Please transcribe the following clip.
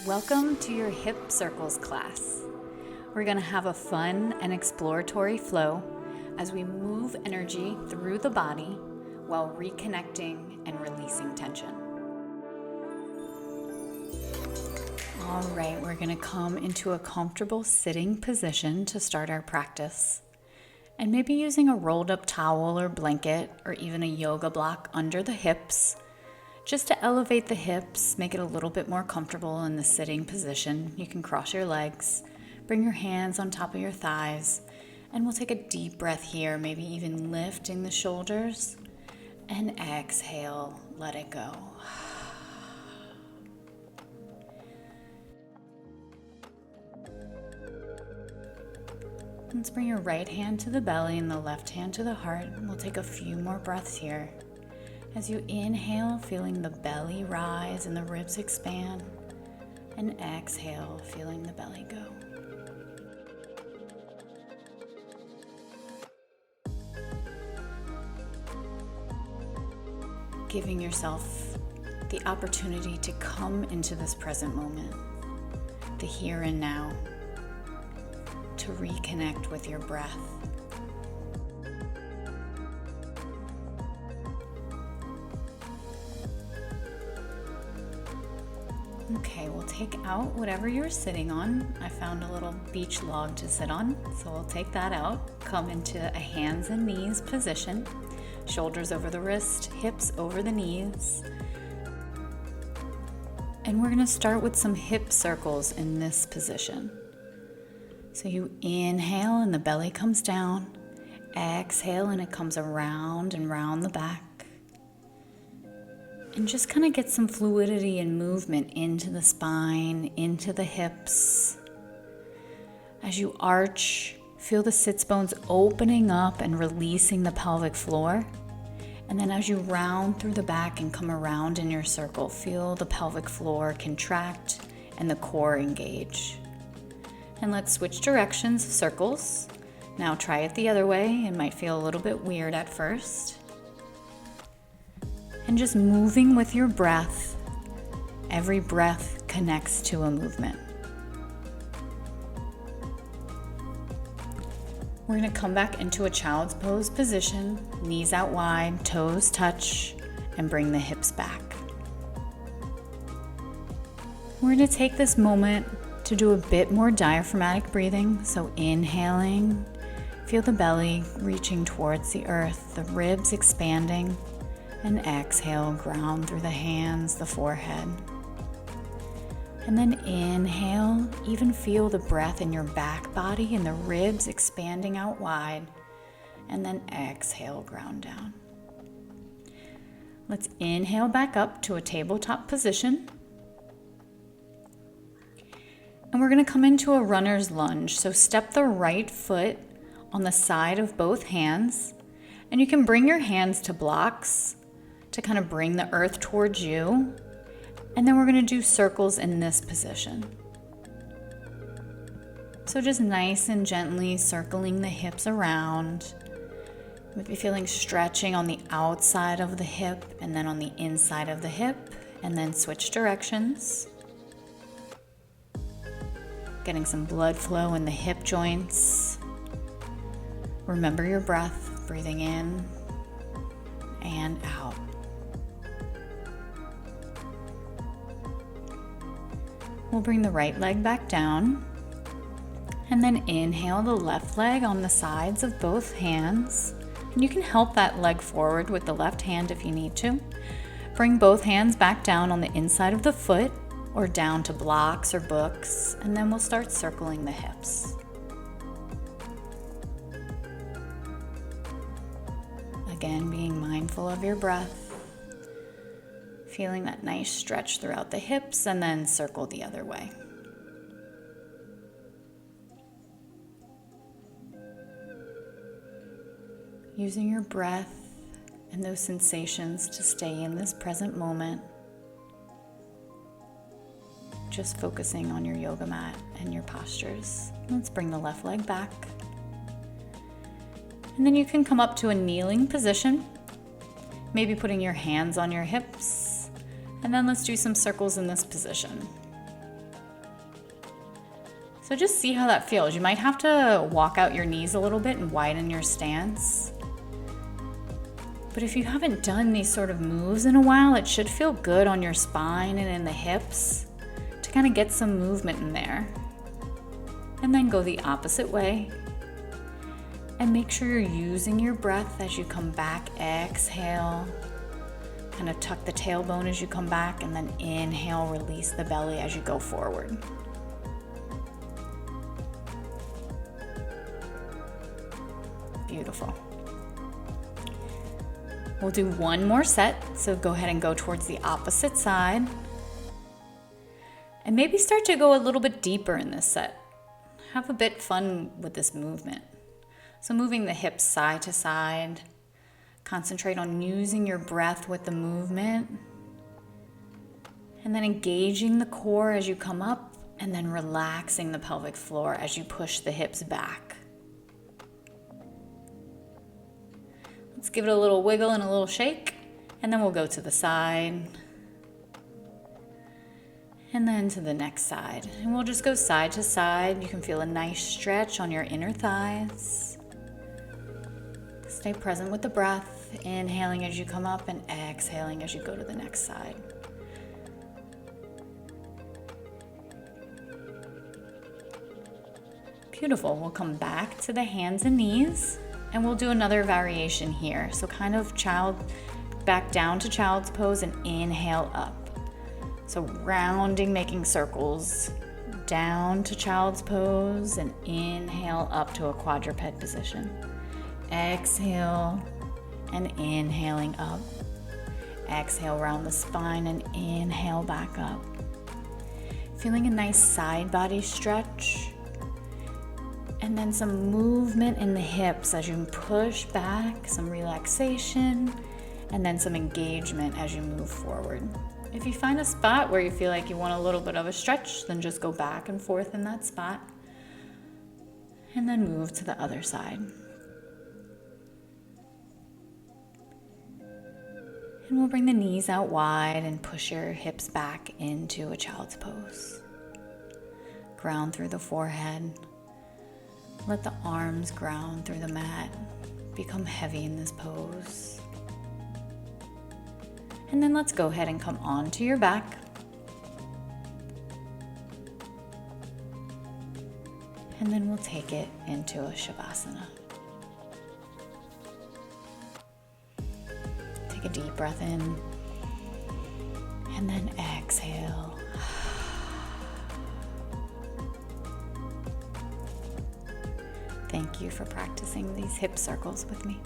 Welcome to your hip circles class. We're going to have a fun and exploratory flow as we move energy through the body while reconnecting and releasing tension. All right, we're going to come into a comfortable sitting position to start our practice. And maybe using a rolled up towel or blanket or even a yoga block under the hips, just to elevate the hips, make it a little bit more comfortable in the sitting position. You can cross your legs, bring your hands on top of your thighs, and we'll take a deep breath here, maybe even lifting the shoulders, and exhale, let it go. Let's bring your right hand to the belly and the left hand to the heart. We'll take a few more breaths here. As you inhale, feeling the belly rise and the ribs expand, and exhale, feeling the belly go. Giving yourself the opportunity to come into this present moment, the here and now, to reconnect with your breath. Okay, we'll take out whatever you're sitting on. I found a little beach log to sit on, so we'll take that out. Come into a hands and knees position. Shoulders over the wrist, hips over the knees. And we're going to start with some hip circles in this position. So you inhale and the belly comes down. Exhale and it comes around and round the back. And just kind of get some fluidity and movement into the spine, into the hips. As you arch, feel the sits bones opening up and releasing the pelvic floor. And then as you round through the back and come around in your circle, feel the pelvic floor contract and the core engage. And let's switch directions of circles. Now try it the other way. It might feel a little bit weird at first. And just moving with your breath. Every breath connects to a movement. We're going to come back into a child's pose position, knees out wide, toes touch, and bring the hips back. We're going to take this moment to do a bit more diaphragmatic breathing. So inhaling, feel the belly reaching towards the earth, the ribs expanding. And exhale, ground through the hands, the forehead. And then inhale, even feel the breath in your back body and the ribs expanding out wide. And then exhale, ground down. Let's inhale back up to a tabletop position. And we're going to come into a runner's lunge. So step the right foot on the side of both hands. And you can bring your hands to blocks to kind of bring the earth towards you. And then we're going to do circles in this position. So just nice and gently circling the hips around. Maybe feeling stretching on the outside of the hip and then on the inside of the hip, and then switch directions. Getting some blood flow in the hip joints. Remember your breath, breathing in and out. We'll bring the right leg back down, and then inhale the left leg on the sides of both hands. And you can help that leg forward with the left hand if you need to. Bring both hands back down on the inside of the foot or down to blocks or books, and then we'll start circling the hips. Again, being mindful of your breath. Feeling that nice stretch throughout the hips, and then circle the other way. Using your breath and those sensations to stay in this present moment. Just focusing on your yoga mat and your postures. Let's bring the left leg back. And then you can come up to a kneeling position. Maybe putting your hands on your hips. And then let's do some circles in this position. So just see how that feels. You might have to walk out your knees a little bit and widen your stance. But if you haven't done these sort of moves in a while, it should feel good on your spine and in the hips to kind of get some movement in there. And then go the opposite way. And make sure you're using your breath as you come back. Exhale. Kind of tuck the tailbone as you come back, and then inhale, release the belly as you go forward. Beautiful. We'll do one more set, so go ahead and go towards the opposite side. And maybe start to go a little bit deeper in this set. Have a bit fun with this movement. So moving the hips side to side. Concentrate on using your breath with the movement. And then engaging the core as you come up, and then relaxing the pelvic floor as you push the hips back. Let's give it a little wiggle and a little shake, and then we'll go to the side. And then to the next side. And we'll just go side to side. You can feel a nice stretch on your inner thighs. Stay present with the breath, inhaling as you come up and exhaling as you go to the next side. Beautiful. We'll come back to the hands and knees. And we'll do another variation here. So kind of back down to child's pose and inhale up. So rounding, making circles, down to child's pose and inhale up to a quadruped position. Exhale and inhaling up. Exhale around the spine and inhale back up. Feeling a nice side body stretch. And then some movement in the hips as you push back, some relaxation, and then some engagement as you move forward. If you find a spot where you feel like you want a little bit of a stretch, then just go back and forth in that spot, and then move to the other side. And we'll bring the knees out wide and push your hips back into a child's pose. Ground through the forehead. Let the arms ground through the mat. Become heavy in this pose. And then let's go ahead and come onto your back. And then we'll take it into a Shavasana. Take a deep breath in. And then exhale. Thank you for practicing these hip circles with me.